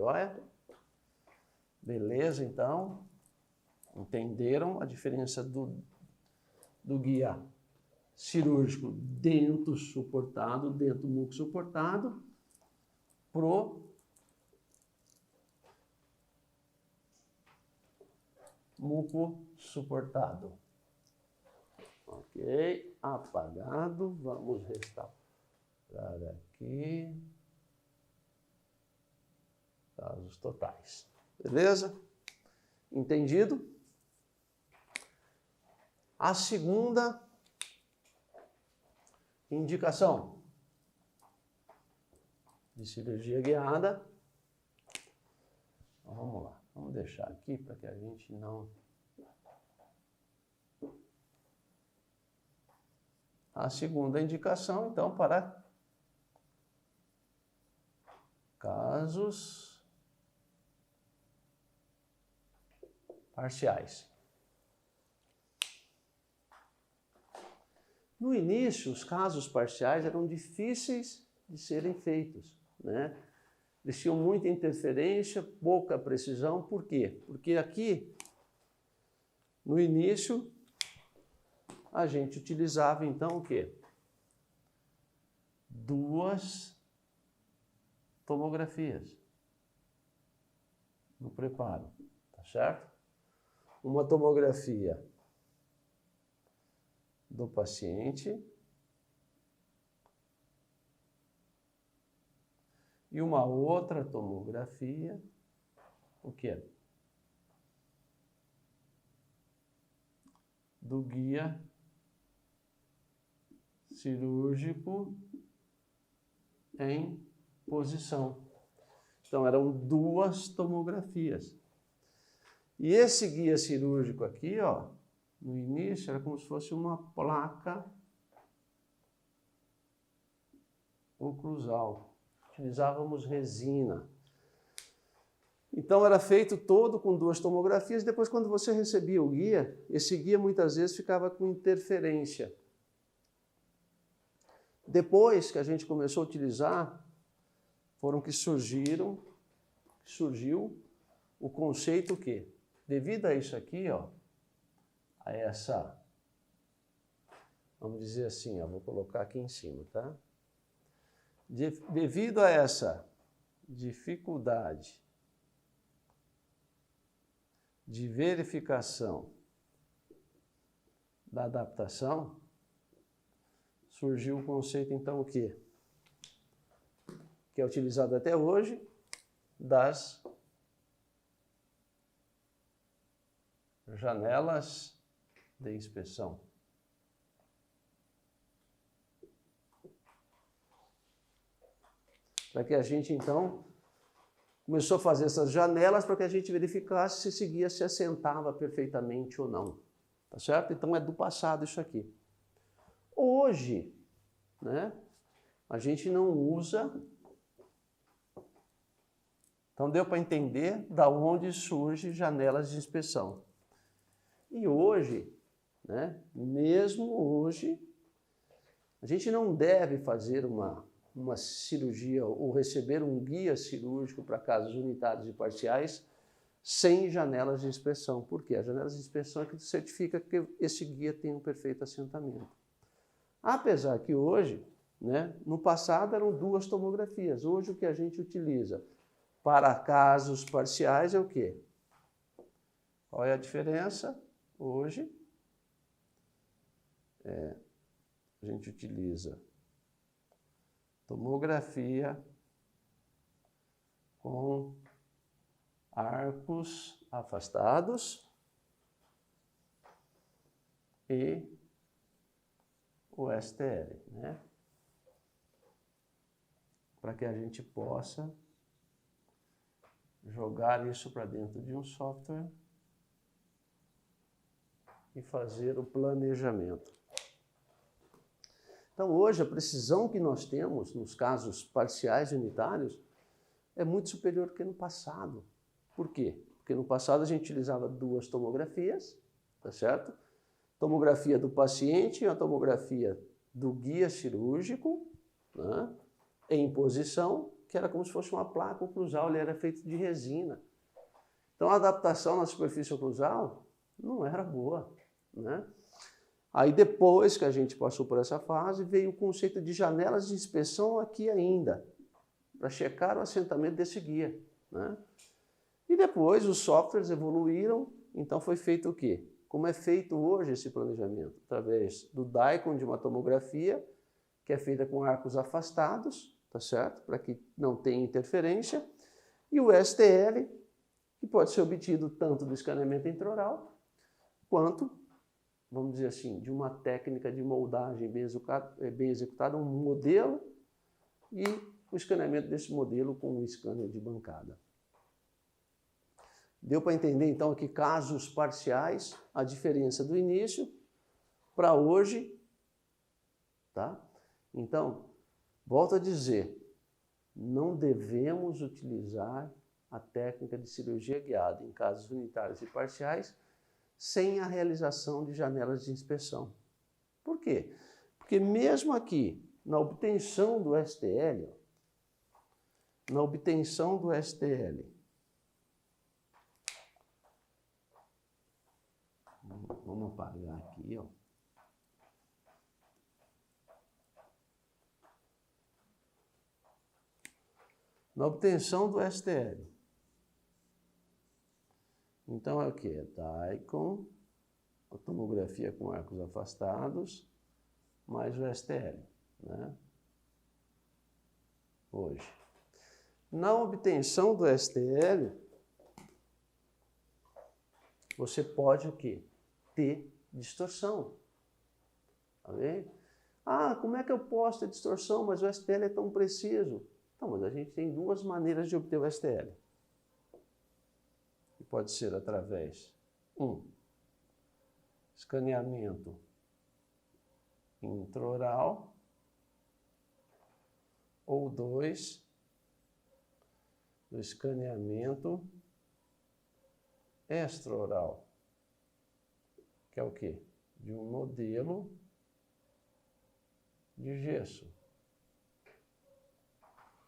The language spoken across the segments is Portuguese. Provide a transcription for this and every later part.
joia? Beleza, então. Entenderam a diferença do guia cirúrgico dentro suportado, dentro do muco suportado, pro muco suportado. Ok, apagado, vamos restaurar aqui. Casos totais. Beleza? Entendido? A segunda indicação de cirurgia guiada. Então, vamos lá. Vamos deixar aqui para que a gente não... A segunda indicação, então, para casos parciais. No início, os casos parciais eram difíceis de serem feitos, né? Eles tinham muita interferência, pouca precisão. Por quê? Porque aqui, no início, a gente utilizava, então, o quê? 2 tomografias no preparo, tá certo? Uma tomografia do paciente e uma outra tomografia, o quê? Do guia cirúrgico em posição. Então, eram 2 tomografias. E esse guia cirúrgico aqui, ó, no início, era como se fosse uma placa oclusal. Utilizávamos resina. Então, era feito todo com 2 tomografias. Depois, quando você recebia o guia, esse guia muitas vezes ficava com interferência. Depois que a gente começou a utilizar, surgiu o conceito que, devido a isso aqui, ó, a essa, vamos dizer assim, ó, vou colocar aqui em cima, tá? Devido a essa dificuldade de verificação da adaptação, surgiu o conceito, então, o quê? Que é utilizado até hoje, das janelas de inspeção. Para que a gente, então, começou a fazer essas janelas para que a gente verificasse se esse guia se assentava perfeitamente ou não. Tá certo? Então, é do passado isso aqui. Hoje, né, a gente não usa... Então, deu para entender da onde surgem janelas de inspeção. E hoje, né, mesmo hoje, a gente não deve fazer uma cirurgia ou receber um guia cirúrgico para casos unitários e parciais sem janelas de inspeção. Por quê? As janelas de inspeção é que certifica que esse guia tem um perfeito assentamento. Apesar que hoje, né, no passado eram 2 tomografias. Hoje o que a gente utiliza para casos parciais é o quê? Qual é a diferença? Hoje, a gente utiliza tomografia com arcos afastados e o STL, né? Para que a gente possa jogar isso para dentro de um software e fazer o planejamento. Então, hoje, a precisão que nós temos nos casos parciais e unitários é muito superior que no passado. Por quê? Porque no passado a gente utilizava 2 tomografias, tá certo? Tomografia do paciente e a tomografia do guia cirúrgico, né, em posição, que era como se fosse uma placa oclusal, ele era feito de resina. Então a adaptação na superfície oclusal não era boa, né? Aí depois que a gente passou por essa fase, veio o conceito de janelas de inspeção aqui ainda, para checar o assentamento desse guia, né? E depois os softwares evoluíram, então foi feito o quê? Como é feito hoje esse planejamento? Através do DICOM de uma tomografia, que é feita com arcos afastados, tá certo? Para que não tenha interferência, e o STL, que pode ser obtido tanto do escaneamento intraoral, quanto, vamos dizer assim, de uma técnica de moldagem bem executada, um modelo, e o escaneamento desse modelo com um scanner de bancada. Deu para entender, então, que casos parciais, a diferença do início para hoje, tá? Então, volto a dizer, não devemos utilizar a técnica de cirurgia guiada em casos unitários e parciais sem a realização de janelas de inspeção. Por quê? Porque mesmo aqui, na obtenção do STL, vamos apagar aqui, ó. Na obtenção do STL. Então é o que? É DICOM, a tomografia com arcos afastados, mais o STL, né? Hoje. Na obtenção do STL, você pode o quê? Ter distorção. Tá vendo? Ah, como é que eu posso ter distorção, mas o STL é tão preciso? Então, mas a gente tem duas maneiras de obter o STL. Pode ser através, escaneamento intraoral, ou 2, do escaneamento extraoral, que é o quê? De um modelo de gesso.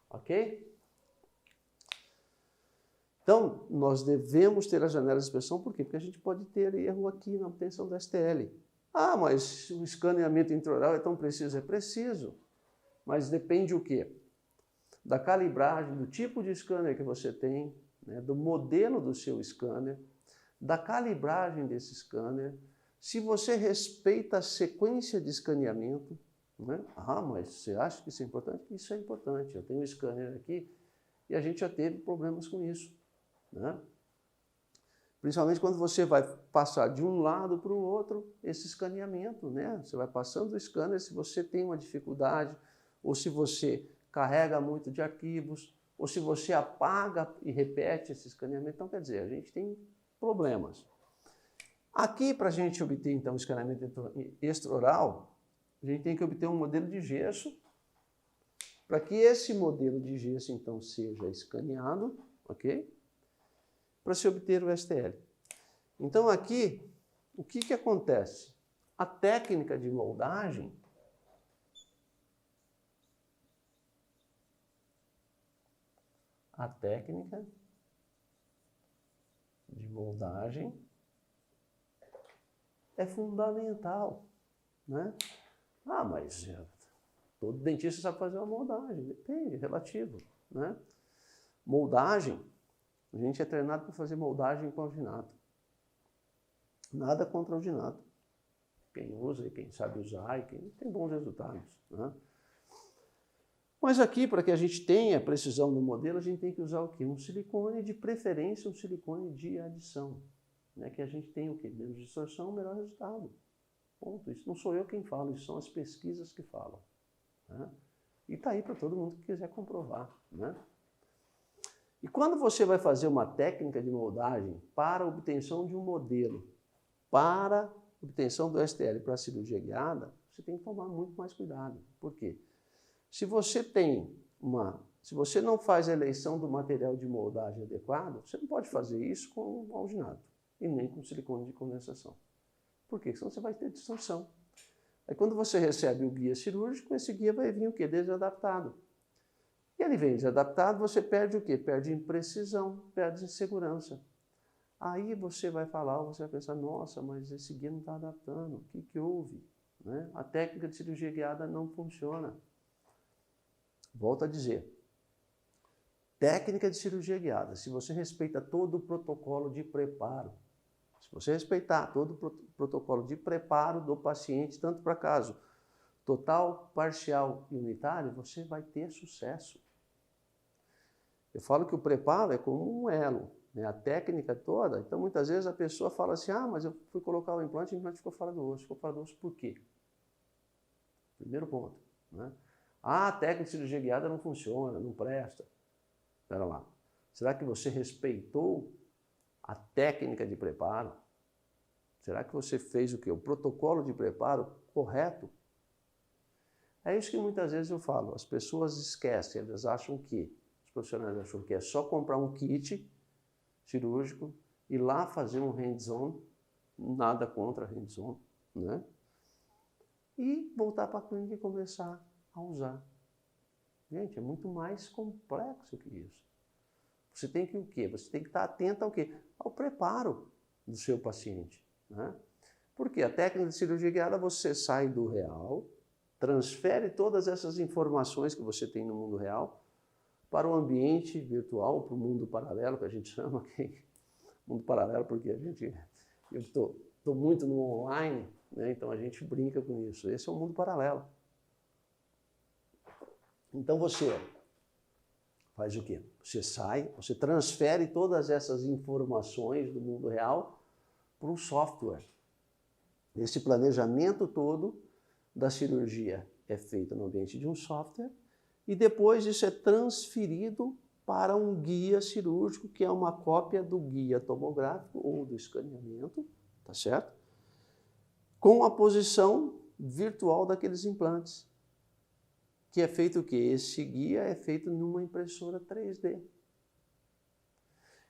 Ok? Então, nós devemos ter as janelas de inspeção, por quê? Porque a gente pode ter erro aqui na obtenção do STL. Ah, mas o escaneamento intraoral é tão preciso? É preciso, mas depende o quê? Da calibragem, do tipo de scanner que você tem, né, do modelo do seu scanner, da calibragem desse scanner, se você respeita a sequência de escaneamento, né? Ah, mas você acha que isso é importante? Isso é importante. Eu tenho um scanner aqui e a gente já teve problemas com isso, né? Principalmente quando você vai passar de um lado para o outro, esse escaneamento, né? Você vai passando o scanner, se você tem uma dificuldade, ou se você carrega muito de arquivos, ou se você apaga e repete esse escaneamento, então quer dizer, a gente tem problemas. Aqui, para a gente obter, então, o escaneamento extraoral, a gente tem que obter um modelo de gesso, para que esse modelo de gesso, então, seja escaneado, ok? Para se obter o STL. Então, aqui, o que que acontece? A técnica de moldagem é fundamental, né? Ah, mas todo dentista sabe fazer uma moldagem. Depende, é relativo, né? Moldagem, a gente é treinado para fazer moldagem com alginato. Nada contra alginato. Quem usa e quem sabe usar e quem tem bons resultados, né? Mas aqui, para que a gente tenha precisão no modelo, a gente tem que usar o quê? Um silicone, de preferência um silicone de adição, né? Que a gente tem o quê? Menos distorção, melhor resultado. Ponto. Isso não sou eu quem falo, isso são as pesquisas que falam, né? E está aí para todo mundo que quiser comprovar, né? E quando você vai fazer uma técnica de moldagem para obtenção de um modelo, para obtenção do STL para a cirurgia guiada, você tem que tomar muito mais cuidado. Por quê? Se você não faz a eleição do material de moldagem adequado, você não pode fazer isso com alginato e nem com silicone de condensação. Por quê? Senão você vai ter distorção. Aí quando você recebe o guia cirúrgico, esse guia vai vir o quê? Desadaptado. E ele vem desadaptado, você perde o quê? Perde em precisão, perde em segurança. Aí você vai falar, você vai pensar, nossa, mas esse guia não está adaptando, o que houve? Né? A técnica de cirurgia guiada não funciona. Volto a dizer, técnica de cirurgia guiada, se você respeita todo o protocolo de preparo, se você respeitar todo o protocolo de preparo do paciente, tanto para caso total, parcial e unitário, você vai ter sucesso. Eu falo que o preparo é como um elo, né? A técnica toda. Então, muitas vezes a pessoa fala assim, ah, mas eu fui colocar o implante ficou fora do osso. Ficou fora do osso por quê? Primeiro ponto, né? Ah, a técnica de cirurgia guiada não funciona, não presta. Espera lá. Será que você respeitou a técnica de preparo? Será que você fez o quê? O protocolo de preparo correto? É isso que muitas vezes eu falo. As pessoas esquecem, elas acham que, os profissionais acham que é só comprar um kit cirúrgico, ir lá fazer um hands-on, nada contra hands-on, né? E voltar para a clínica e começar a usar. Gente, é muito mais complexo que isso. Você tem que o quê? Você tem que estar atento ao quê? Ao preparo do seu paciente, né? Porque a técnica de cirurgia guiada, você sai do real, transfere todas essas informações que você tem no mundo real para o ambiente virtual, para o mundo paralelo, que a gente chama aqui. Mundo paralelo, porque eu estou muito no online, né? Então a gente brinca com isso. Esse é o mundo paralelo. Então você faz o quê? Você sai, você transfere todas essas informações do mundo real para um software. Esse planejamento todo da cirurgia é feito no ambiente de um software e depois isso é transferido para um guia cirúrgico, que é uma cópia do guia tomográfico ou do escaneamento, tá certo? Com a posição virtual daqueles implantes. Que é feito o quê? Esse guia é feito numa impressora 3D.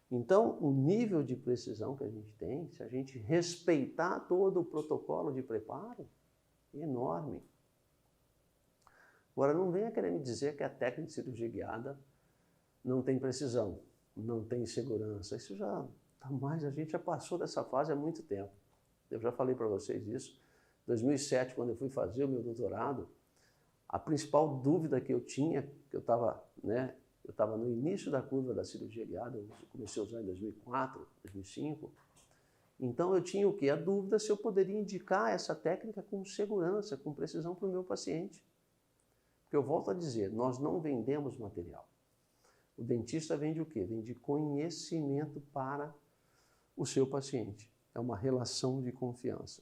Então, o nível de precisão que a gente tem, se a gente respeitar todo o protocolo de preparo, é enorme. Agora, não venha querer me dizer que a técnica de cirurgia guiada não tem precisão, não tem segurança. Isso já está mais, a gente já passou dessa fase há muito tempo. Eu já falei para vocês isso. Em 2007, quando eu fui fazer o meu doutorado, a principal dúvida que eu tinha, que eu estava no início da curva da cirurgia guiada, eu comecei a usar em 2004, 2005, então eu tinha o quê? A dúvida se eu poderia indicar essa técnica com segurança, com precisão para o meu paciente. Porque eu volto a dizer, nós não vendemos material. O dentista vende o quê? Vende conhecimento para o seu paciente. É uma relação de confiança.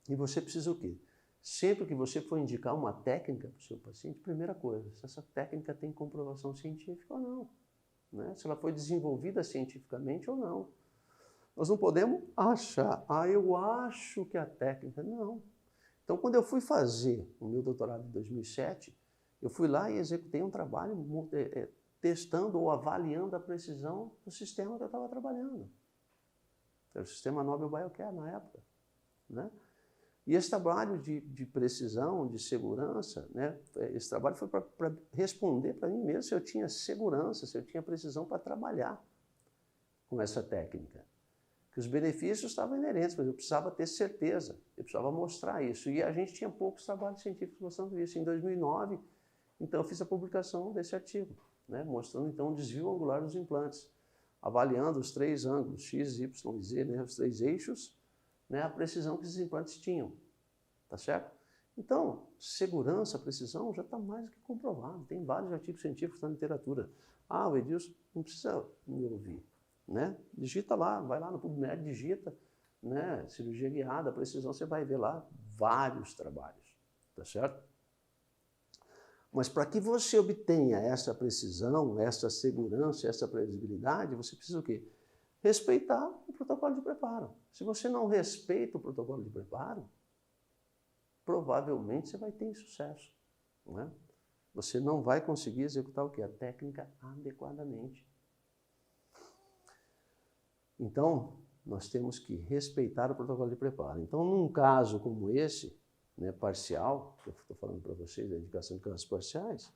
E você precisa o quê? Sempre que você for indicar uma técnica para o seu paciente, primeira coisa, se essa técnica tem comprovação científica ou não, né? Se ela foi desenvolvida cientificamente ou não. Nós não podemos achar, eu acho que a técnica... Não. Então, quando eu fui fazer o meu doutorado em 2007, eu fui lá e executei um trabalho testando ou avaliando a precisão do sistema que eu estava trabalhando. Era o sistema Nobel Biocare na época, né? E esse trabalho de precisão, de segurança, né, esse trabalho foi para responder para mim mesmo se eu tinha segurança, se eu tinha precisão para trabalhar com essa técnica. Que os benefícios estavam inerentes, mas eu precisava ter certeza, eu precisava mostrar isso. E a gente tinha poucos trabalhos científicos mostrando isso. Em 2009, então, eu fiz a publicação desse artigo, né, mostrando então o desvio angular dos implantes, avaliando os 3 ângulos, X, Y e Z, né, os 3 eixos, né, a precisão que esses implantes tinham, tá certo? Então, segurança, precisão já está mais do que comprovado. Tem vários artigos científicos na literatura. Ah, o Edilson não precisa me ouvir, né? Digita lá, vai lá no PubMed, digita, né, cirurgia guiada, precisão, você vai ver lá vários trabalhos, tá certo? Mas para que você obtenha essa precisão, essa segurança, essa previsibilidade, você precisa o quê? Respeitar o protocolo de preparo. Se você não respeita o protocolo de preparo, provavelmente você vai ter insucesso, não é? Você não vai conseguir executar o quê? A técnica adequadamente. Então, nós temos que respeitar o protocolo de preparo. Então, num caso como esse, né, parcial, que eu estou falando para vocês da indicação de casos parciais,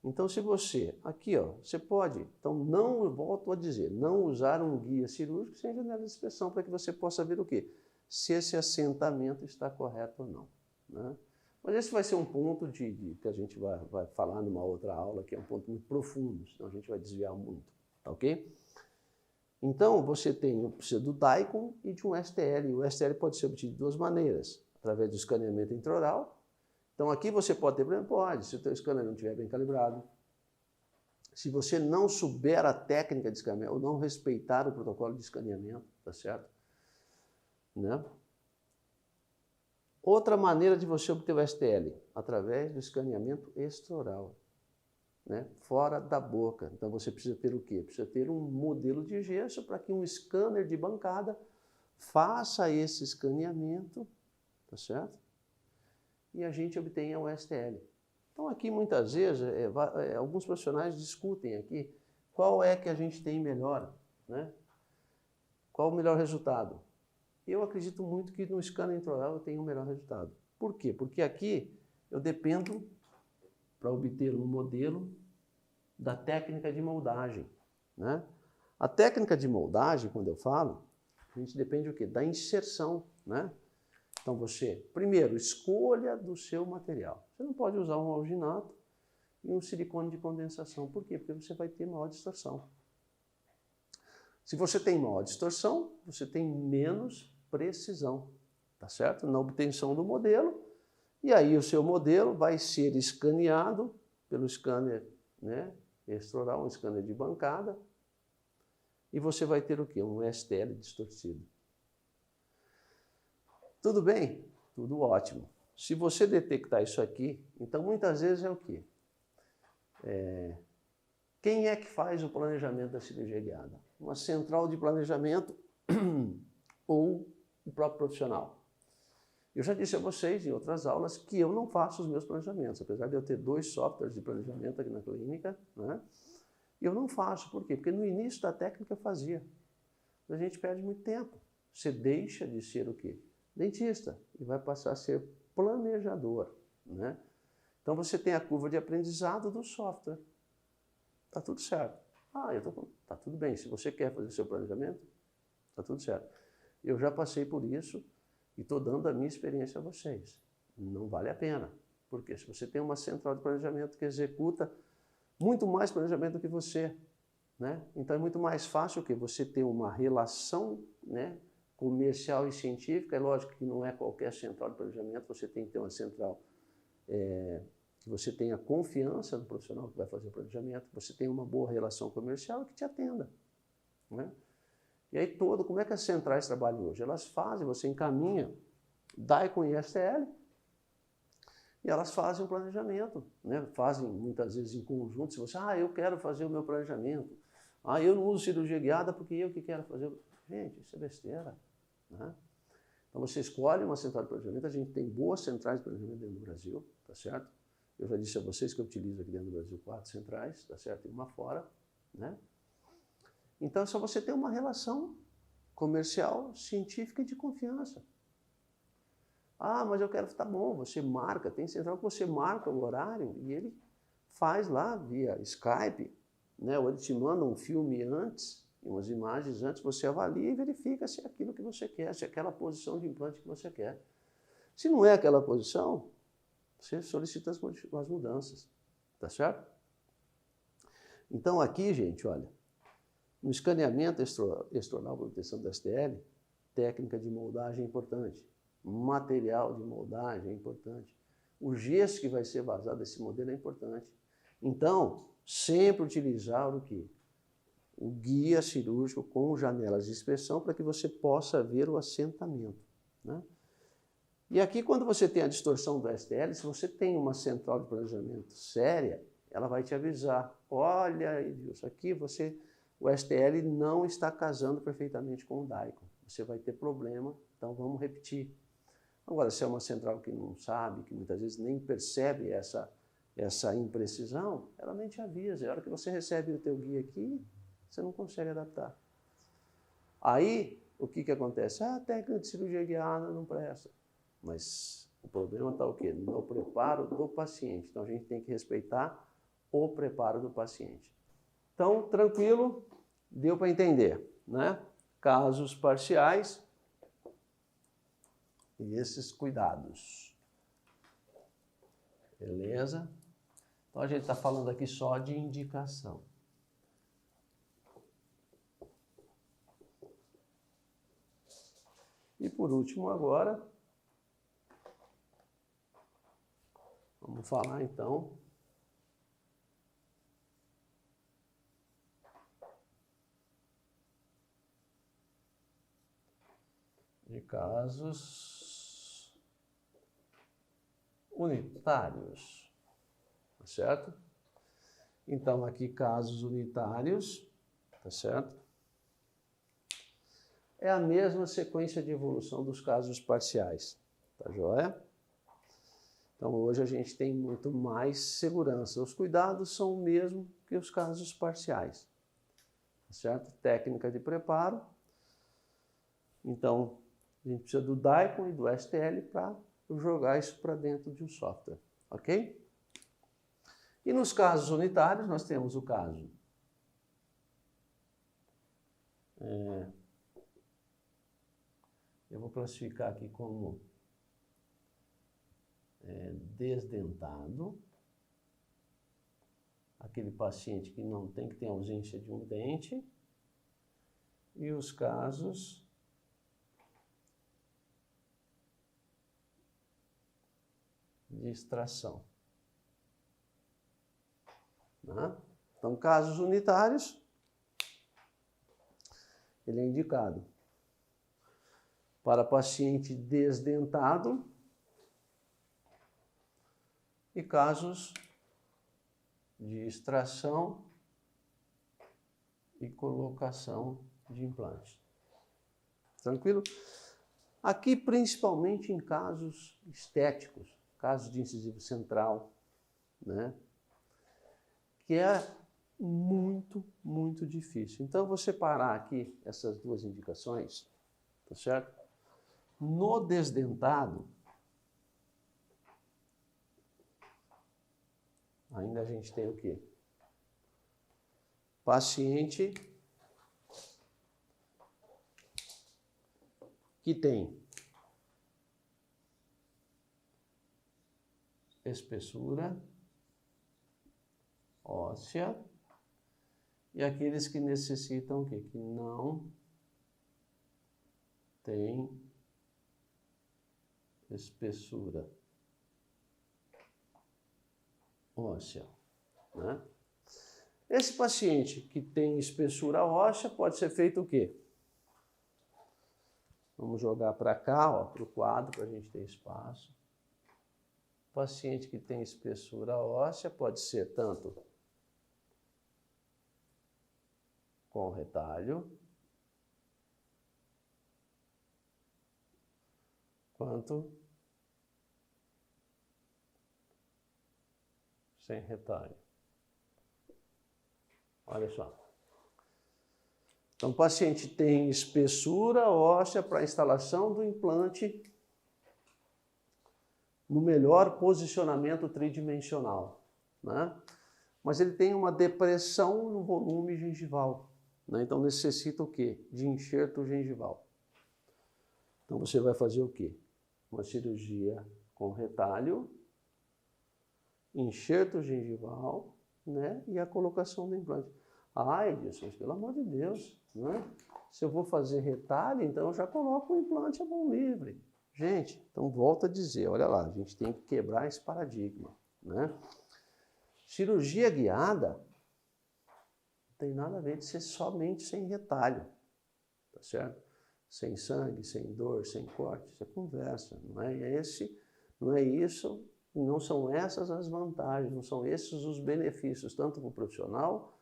Então, se você, aqui, ó, você pode, então não, eu volto a dizer, não usar um guia cirúrgico sem janela de inspeção para que você possa ver o quê? Se esse assentamento está correto ou não, né? Mas esse vai ser um ponto que a gente vai falar numa outra aula, que é um ponto muito profundo, senão a gente vai desviar muito, tá ok? Então, você precisa do DICOM e de um STL. O STL pode ser obtido de duas maneiras, através do escaneamento intraoral. Então, aqui você pode ter problema? Pode, se o teu scanner não estiver bem calibrado. Se você não souber a técnica de escaneamento, ou não respeitar o protocolo de escaneamento, tá certo? Né? Outra maneira de você obter o STL, através do escaneamento extraoral, né? Fora da boca. Então você precisa ter o quê? Precisa ter um modelo de gesso para que um scanner de bancada faça esse escaneamento, tá certo? E a gente obtenha o STL. Então aqui muitas vezes, alguns profissionais discutem aqui qual é que a gente tem melhor, né? Qual o melhor resultado? Eu acredito muito que no scanner intraoral eu tenho o melhor resultado. Por quê? Porque aqui eu dependo, para obter um modelo, da técnica de moldagem, né? A técnica de moldagem, quando eu falo, a gente depende do quê? Da inserção, né? Então você, primeiro, escolha do seu material. Você não pode usar um alginato e um silicone de condensação. Por quê? Porque você vai ter maior distorção. Se você tem maior distorção, você tem menos precisão, tá certo? Na obtenção do modelo, e aí o seu modelo vai ser escaneado pelo scanner, né, extraoral, um scanner de bancada, e você vai ter o quê? Um STL distorcido. Tudo bem? Tudo ótimo. Se você detectar isso aqui, então muitas vezes é o quê? Quem é que faz o planejamento da cirurgia guiada? Uma central de planejamento ou o próprio profissional. Eu já disse a vocês em outras aulas que eu não faço os meus planejamentos, apesar de eu ter 2 softwares de planejamento aqui na clínica, né? Eu não faço. Por quê? Porque no início da técnica eu fazia. A gente perde muito tempo. Você deixa de ser o quê? Dentista, e vai passar a ser planejador, né? Então você tem a curva de aprendizado do software. Tá tudo certo. Tá tudo bem. Se você quer fazer o seu planejamento, tá tudo certo. Eu já passei por isso e estou dando a minha experiência a vocês. Não vale a pena. Porque se você tem uma central de planejamento que executa muito mais planejamento do que você, né? Então é muito mais fácil que você ter uma relação, né, comercial e científica. É lógico que não é qualquer central de planejamento, você tem que ter uma central que você tenha confiança no profissional que vai fazer o planejamento, você tem uma boa relação comercial e que te atenda, né? E aí como é que as centrais trabalham hoje? Elas fazem, você encaminha DICOM e STL, e elas fazem o planejamento, né? Fazem muitas vezes em conjunto. Se você, eu quero fazer o meu planejamento, eu não uso cirurgia guiada porque eu que quero fazer. Gente, isso é besteira, né? Então você escolhe uma central de planejamento, a gente tem boas centrais de planejamento dentro do Brasil, tá certo? Eu já disse a vocês que eu utilizo aqui dentro do Brasil 4 centrais, tá certo? E uma fora, né? Então é só você ter uma relação comercial, científica e de confiança. Mas eu quero, tá bom, você marca, tem central que você marca o horário e ele faz lá via Skype, né? Ou ele te manda um filme antes, umas imagens antes, você avalia e verifica se é aquilo que você quer, se é aquela posição de implante que você quer. Se não é aquela posição, você solicita as mudanças, tá certo? Então aqui, gente, olha, no escaneamento extraoral para obtenção do STL, técnica de moldagem é importante, material de moldagem é importante, o gesso que vai ser vazado desse modelo é importante. Então, sempre utilizar o quê? O guia cirúrgico com janelas de inspeção para que você possa ver o assentamento, né? E aqui, quando você tem a distorção do STL, se você tem uma central de planejamento séria, ela vai te avisar, olha, Edilson, aqui o STL não está casando perfeitamente com o DICOM. Você vai ter problema, então vamos repetir. Agora, se é uma central que não sabe, que muitas vezes nem percebe essa imprecisão, ela nem te avisa. A hora que você recebe o teu guia aqui, você não consegue adaptar. Aí, o que acontece? A técnica de cirurgia guiada não presta. Mas o problema está o quê? No preparo do paciente. Então, a gente tem que respeitar o preparo do paciente. Então, tranquilo, deu para entender, né? Casos parciais e esses cuidados. Beleza? Então, a gente está falando aqui só de indicação. E por último agora, vamos falar então de casos unitários, tá certo? Então aqui casos unitários, tá certo? É a mesma sequência de evolução dos casos parciais, tá joia? Então hoje a gente tem muito mais segurança. Os cuidados são o mesmo que os casos parciais, tá certo? Técnica de preparo. Então a gente precisa do DICOM e do STL para jogar isso para dentro de um software, ok? E nos casos unitários nós temos o caso eu vou classificar aqui como desdentado, aquele paciente que não tem, que tem ausência de um dente, e os casos de extração. Né? Então, casos unitários, ele é indicado para paciente desdentado e casos de extração e colocação de implante. Tranquilo? Aqui, principalmente em casos estéticos, casos de incisivo central, né? Que é muito, muito difícil. Então, eu vou separar aqui essas duas indicações, tá certo? No desdentado, ainda a gente tem o quê? Paciente que tem espessura óssea e aqueles que necessitam o quê? Que não tem espessura óssea, né? Esse paciente que tem espessura óssea pode ser feito o quê? Vamos jogar para cá, ó, para o quadro, para a gente ter espaço. Paciente que tem espessura óssea pode ser tanto com retalho, quanto sem retalho. Olha só. Então, o paciente tem espessura óssea para a instalação do implante no melhor posicionamento tridimensional, né? Mas ele tem uma depressão no volume gengival, né? Então necessita o quê? De enxerto gengival. Então você vai fazer o quê? Uma cirurgia com retalho, enxerto gengival, né? E a colocação do implante. Ai, Edson, pelo amor de Deus, né? Se eu vou fazer retalho, então eu já coloco o implante a mão livre. Gente, então volto a dizer, olha lá, a gente tem que quebrar esse paradigma, né? Cirurgia guiada não tem nada a ver de ser somente sem retalho, tá certo? Sem sangue, sem dor, sem corte, isso é conversa, não é isso, não são essas as vantagens, não são esses os benefícios, tanto para o profissional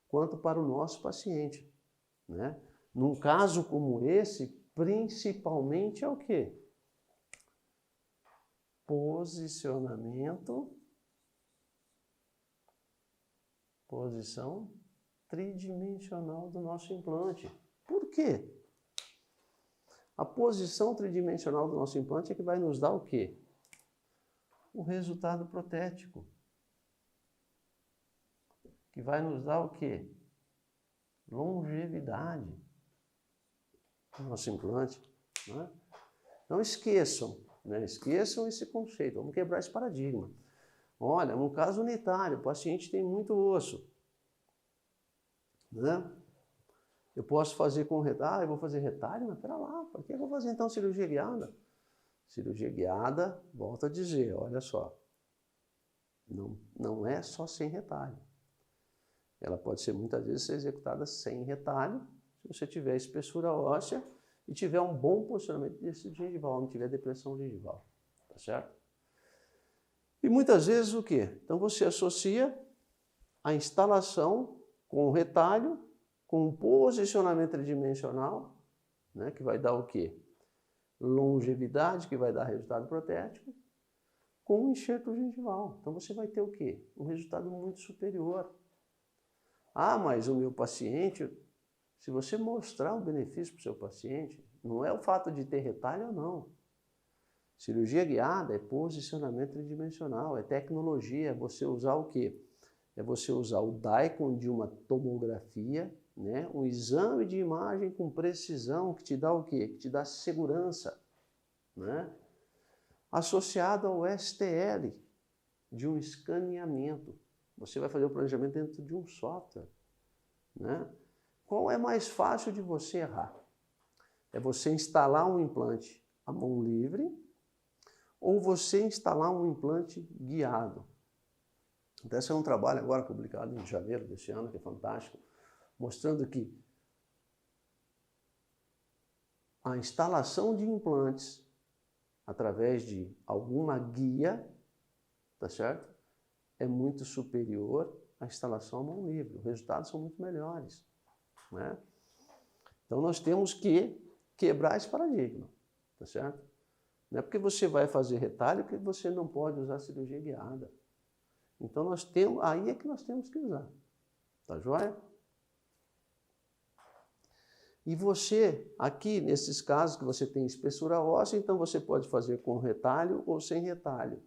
quanto para o nosso paciente, né? Num caso como esse, principalmente é o quê? Posição tridimensional do nosso implante. Por quê? A posição tridimensional do nosso implante é que vai nos dar o quê? O resultado protético. que vai nos dar o quê? Longevidade. Nosso implante. Né? Não esqueçam, né? Esqueçam esse conceito. Vamos quebrar esse paradigma. Olha, num caso unitário, o paciente tem muito osso. Né? Eu posso fazer com retalho, eu vou fazer retalho, mas pera lá, por que eu vou fazer então cirurgia guiada? Cirurgia guiada, volto a dizer, olha só, não é só sem retalho. Ela pode ser muitas vezes ser executada sem retalho, se você tiver espessura óssea e tiver um bom posicionamento desse gengival, não tiver depressão gengival, tá certo? E muitas vezes o quê? Então você associa a instalação com o retalho, com um posicionamento tridimensional, né, que vai dar o quê? Longevidade, que vai dar resultado protético, com um enxerto gengival. Então você vai ter o quê? Um resultado muito superior. Ah, mas o meu paciente, se você mostrar o benefício para o seu paciente, não é o fato de ter retalho ou não. Cirurgia guiada é posicionamento tridimensional, é tecnologia, é você usar o quê? É você usar o DICOM de uma tomografia, né? Um exame de imagem com precisão que te dá o quê? Que te dá segurança, né? Associado ao STL de um escaneamento. Você vai fazer o planejamento dentro de um software, né? Qual é mais fácil de você errar? É você instalar um implante à mão livre ou você instalar um implante guiado. Então, esse é um trabalho agora publicado em janeiro desse ano, que é fantástico, mostrando que a instalação de implantes através de alguma guia, tá certo? É muito superior à instalação à mão livre. Os resultados são muito melhores, né? Então, nós temos que quebrar esse paradigma, tá certo? Não é porque você vai fazer retalho que você não pode usar cirurgia guiada. Então, nós temos, aí é que nós temos que usar, tá joia? E você, aqui nesses casos que você tem espessura óssea, então você pode fazer com retalho ou sem retalho,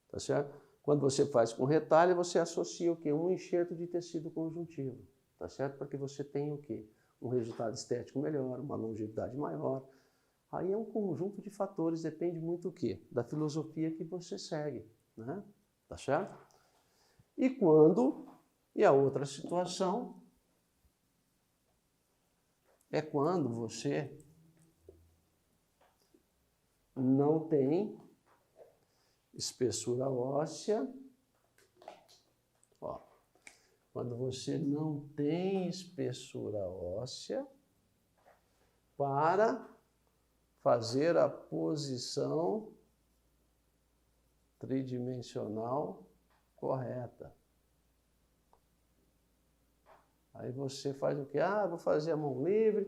tá certo? Quando você faz com retalho, você associa o quê? Um enxerto de tecido conjuntivo, tá certo? Para que você tenha o quê? Um resultado estético melhor, uma longevidade maior. Aí é um conjunto de fatores, depende muito do quê? Da filosofia que você segue, né? Tá certo? E a outra situação é quando você não tem espessura óssea. Ó, quando você não tem espessura óssea para fazer a posição tridimensional correta. Aí você faz o quê? Ah, vou fazer a mão livre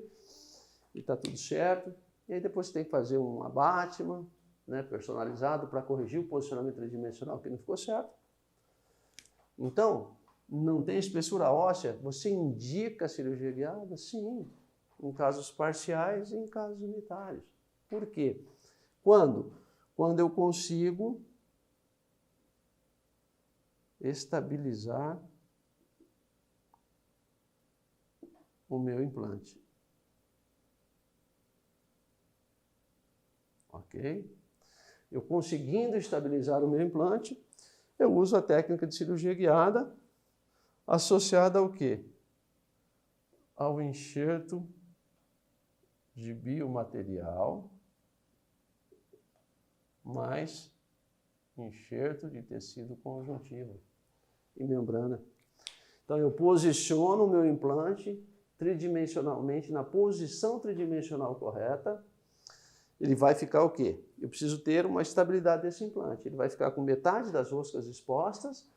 e está tudo certo. E aí depois você tem que fazer um abattement, né, personalizado para corrigir o posicionamento tridimensional que não ficou certo. Então, não tem espessura óssea, você indica a cirurgia guiada? Sim, em casos parciais e em casos unitários. Por quê? Quando eu consigo estabilizar o meu implante. Ok? Eu conseguindo estabilizar o meu implante, eu uso a técnica de cirurgia guiada associada ao quê? Ao enxerto de biomaterial mais enxerto de tecido conjuntivo e membrana. Então, eu posiciono o meu implante tridimensionalmente, na posição tridimensional correta. Ele vai ficar o quê? Eu preciso ter uma estabilidade desse implante. Ele vai ficar com metade das roscas expostas,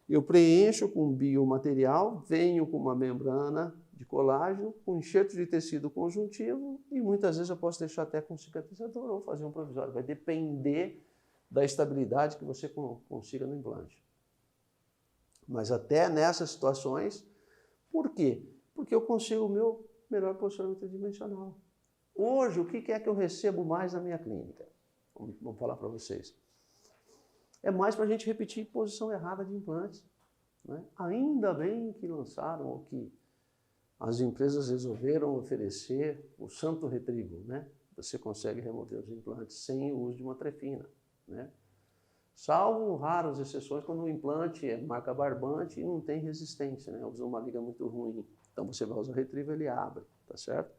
eu preencho com biomaterial, venho com uma membrana de colágeno, com enxerto de tecido conjuntivo e muitas vezes eu posso deixar até com cicatrizador ou fazer um provisório. Vai depender da estabilidade que você consiga no implante. Mas até nessas situações, por quê? Porque eu consigo o meu melhor posicionamento tridimensional. Hoje, o que é que eu recebo mais na minha clínica? Vamos falar para vocês. É mais para a gente repetir posição errada de implantes. né? Ainda bem que lançaram, ou que as empresas resolveram oferecer o Santo Retrieval, né? Você consegue remover os implantes sem o uso de uma trefina, né? Salvo raras exceções quando o implante é marca barbante e não tem resistência, né? Usa uma liga muito ruim. Então você vai usar o Retrieval, ele abre, tá certo?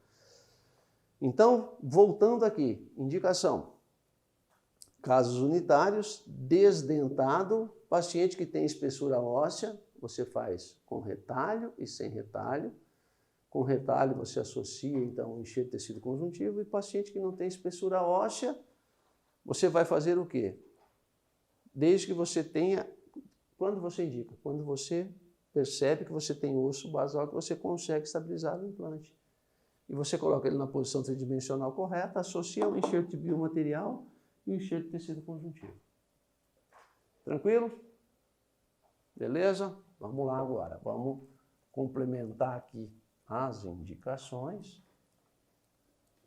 Então, voltando aqui, indicação. Casos unitários, desdentado, paciente que tem espessura óssea, você faz com retalho e sem retalho. Com retalho você associa, então, o enxerto de tecido conjuntivo, e paciente que não tem espessura óssea, você vai fazer o quê? Desde que você tenha, quando você indica? Quando você percebe que você tem osso basal, que você consegue estabilizar o implante. E você coloca ele na posição tridimensional correta, associa o enxerto de biomaterial e o enxerto de tecido conjuntivo. Tranquilo? Beleza? Vamos lá agora. Vamos complementar aqui as indicações,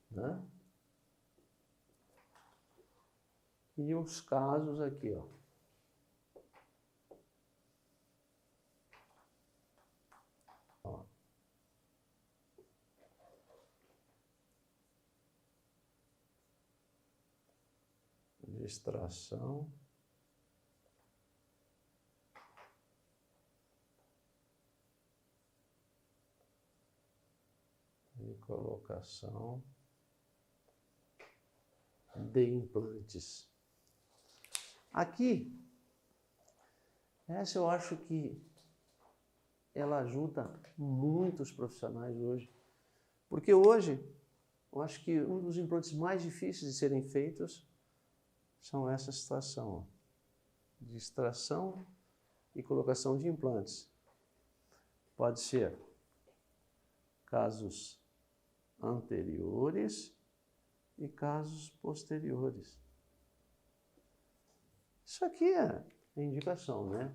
né? E os casos aqui, ó. Ó. Distração. E colocação de implantes. Aqui, essa eu acho que ela ajuda muitos profissionais hoje. Porque hoje, eu acho que um dos implantes mais difíceis de serem feitos são essa situação, ó, de extração e colocação de implantes. Pode ser casos anteriores e casos posteriores. Isso aqui é indicação, né?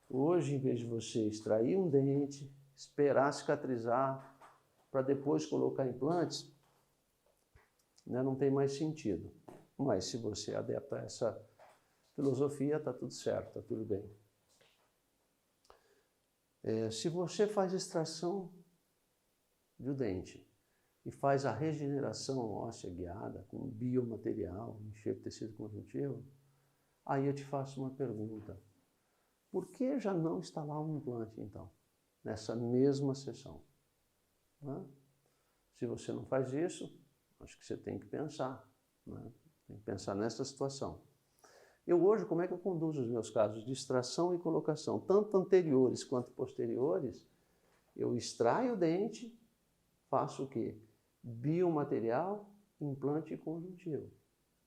Hoje, em vez de você extrair um dente, esperar cicatrizar para depois colocar implantes, né, não tem mais sentido. Mas se você adapta essa filosofia, está tudo certo, está tudo bem. Se você faz extração do dente e faz a regeneração óssea guiada com biomaterial, enxerto de tecido conjuntivo, aí eu te faço uma pergunta. Por que já não instalar um implante, então, nessa mesma sessão? Né? Se você não faz isso, acho que você tem que pensar, né? Tem que pensar nessa situação. Eu hoje, como é que eu conduzo os meus casos de extração e colocação, tanto anteriores quanto posteriores? Eu extraio o dente, faço o quê? Biomaterial, implante conjuntivo.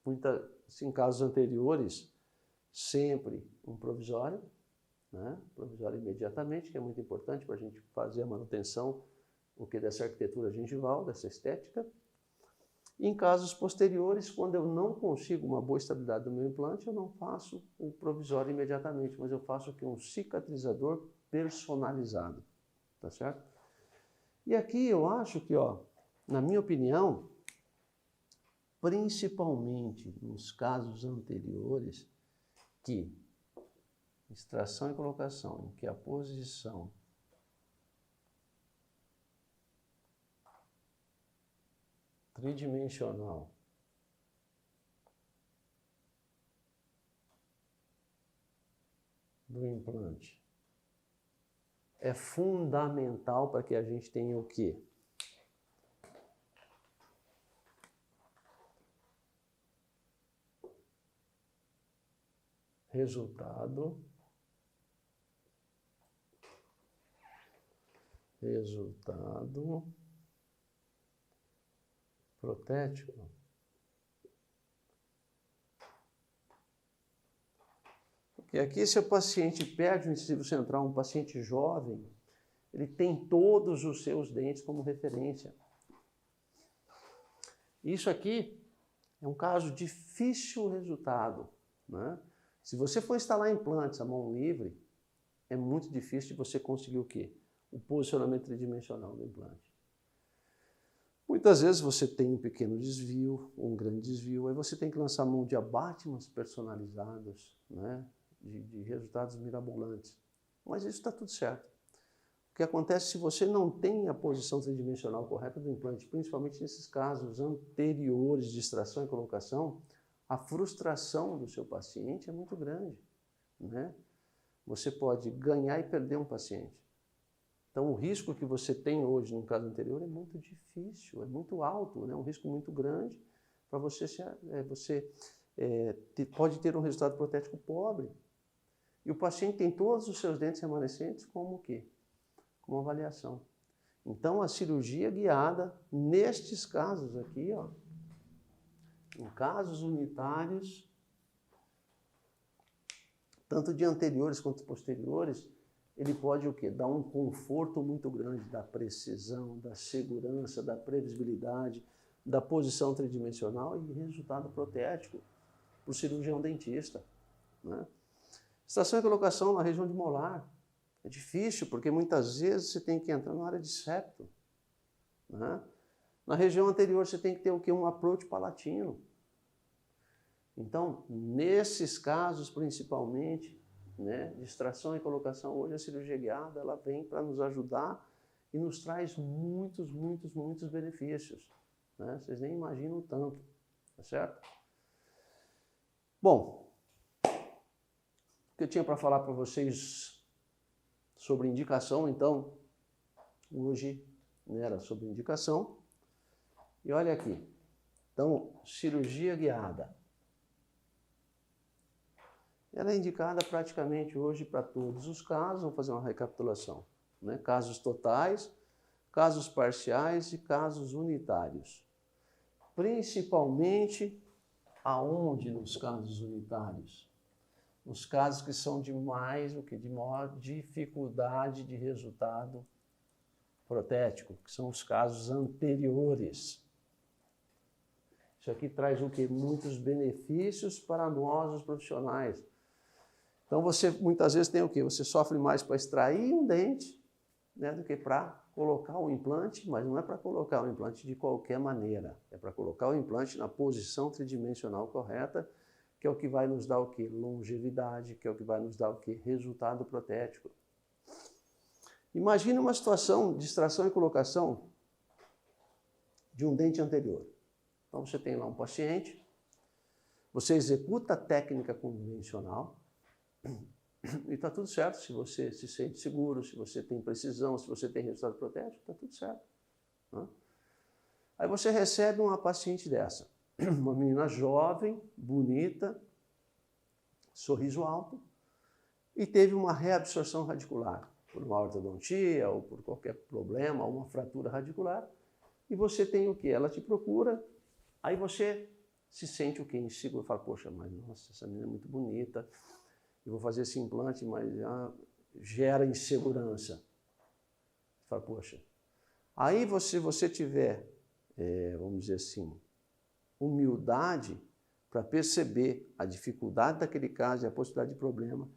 Em casos anteriores, sempre um provisório, né? Provisório imediatamente, que é muito importante para a gente fazer a manutenção dessa arquitetura gengival, dessa estética. Em casos posteriores, quando eu não consigo uma boa estabilidade do meu implante, eu não faço o provisório imediatamente, mas eu faço aqui um cicatrizador personalizado, tá certo? E aqui eu acho que, ó, na minha opinião, principalmente nos casos anteriores, que extração e colocação, em que a posição tridimensional do implante é fundamental para que a gente tenha o quê? Resultado protético. Porque aqui, se o paciente perde o incisivo central, um paciente jovem, ele tem todos os seus dentes como referência. Isso aqui é um caso de difícil resultado, né? Se você for instalar implantes à mão livre, é muito difícil de você conseguir o quê? O posicionamento tridimensional do implante. Muitas vezes você tem um pequeno desvio, um grande desvio, aí você tem que lançar mão de abattements personalizados, né? De resultados mirabolantes. Mas isso está tudo certo. O que acontece se você não tem a posição tridimensional correta do implante, principalmente nesses casos anteriores de extração e colocação, a frustração do seu paciente é muito grande, né? Você pode ganhar e perder um paciente. Então, o risco que você tem hoje no caso anterior é muito difícil, é muito alto, né? Um risco muito grande para você, pode ter um resultado protético pobre. E o paciente tem todos os seus dentes remanescentes como o quê? Como avaliação. Então, a cirurgia guiada, nestes casos aqui, ó, em casos unitários, tanto de anteriores quanto posteriores, ele pode o quê? Dar um conforto muito grande da precisão, da segurança, da previsibilidade, da posição tridimensional e resultado protético para o cirurgião dentista, né? Extração e colocação na região de molar. É difícil, porque muitas vezes você tem que entrar na área de septo, né? Na região anterior você tem que ter o quê? Um approach palatino. Então, nesses casos principalmente, né, de extração e colocação, hoje a cirurgia guiada ela vem para nos ajudar e nos traz muitos benefícios, né? Vocês nem imaginam tanto, tá certo? Bom, o que eu tinha para falar para vocês sobre indicação, então, hoje era sobre indicação. E olha aqui, então, cirurgia guiada. Ela é indicada praticamente hoje para todos os casos, vamos fazer uma recapitulação, né? Casos totais, casos parciais e casos unitários. Principalmente, aonde nos casos unitários? Nos casos que são de maior dificuldade de resultado protético, que são os casos anteriores. Isso aqui traz o quê? Muitos benefícios para nós, os profissionais. Então, você muitas vezes tem o quê? Você sofre mais para extrair um dente, né, do que para colocar o implante, mas não é para colocar o implante de qualquer maneira. É para colocar o implante na posição tridimensional correta, que é o que vai nos dar o quê? Longevidade, que é o que vai nos dar o quê? Resultado protético. Imagine uma situação de extração e colocação de um dente anterior. Então, você tem lá um paciente, você executa a técnica convencional, e está tudo certo, se você se sente seguro, se você tem precisão, se você tem resultado protético, está tudo certo, né? Aí você recebe uma paciente dessa, uma menina jovem, bonita, sorriso alto, e teve uma reabsorção radicular, por uma ortodontia ou por qualquer problema, uma fratura radicular, e você tem o quê? Ela te procura, aí você se sente o quê? Inseguro, fala, poxa, mas nossa, essa menina é muito bonita, eu vou fazer esse implante, mas gera insegurança. Você fala, poxa. Aí você tiver, vamos dizer assim, humildade para perceber a dificuldade daquele caso e a possibilidade de problema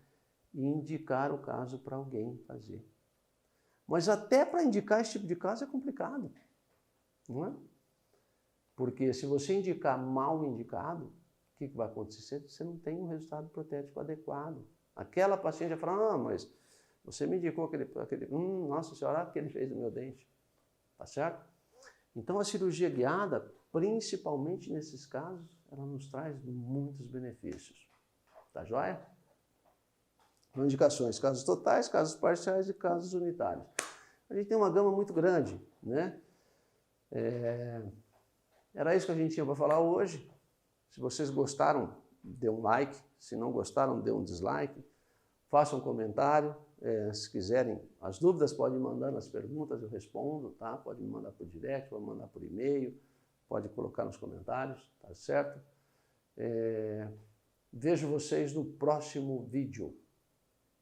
e indicar o caso para alguém fazer. Mas até para indicar esse tipo de caso é complicado, não é? Porque se você indicar mal indicado, o que vai acontecer? Você não tem um resultado protético adequado. Aquela paciente vai falar, não, mas você me indicou aquele nossa senhora, o que ele fez no meu dente. Tá certo? Então a cirurgia guiada, principalmente nesses casos, ela nos traz muitos benefícios. Tá joia? Então, indicações, casos totais, casos parciais e casos unitários. A gente tem uma gama muito grande, né? Era isso que a gente tinha para falar hoje. Se vocês gostaram, dê um like. Se não gostaram, dê um dislike. Façam um comentário. Se quiserem, as dúvidas podem mandar nas perguntas, eu respondo, tá? Pode me mandar por direct, pode mandar por e-mail, pode colocar nos comentários, tá certo? Vejo vocês no próximo vídeo.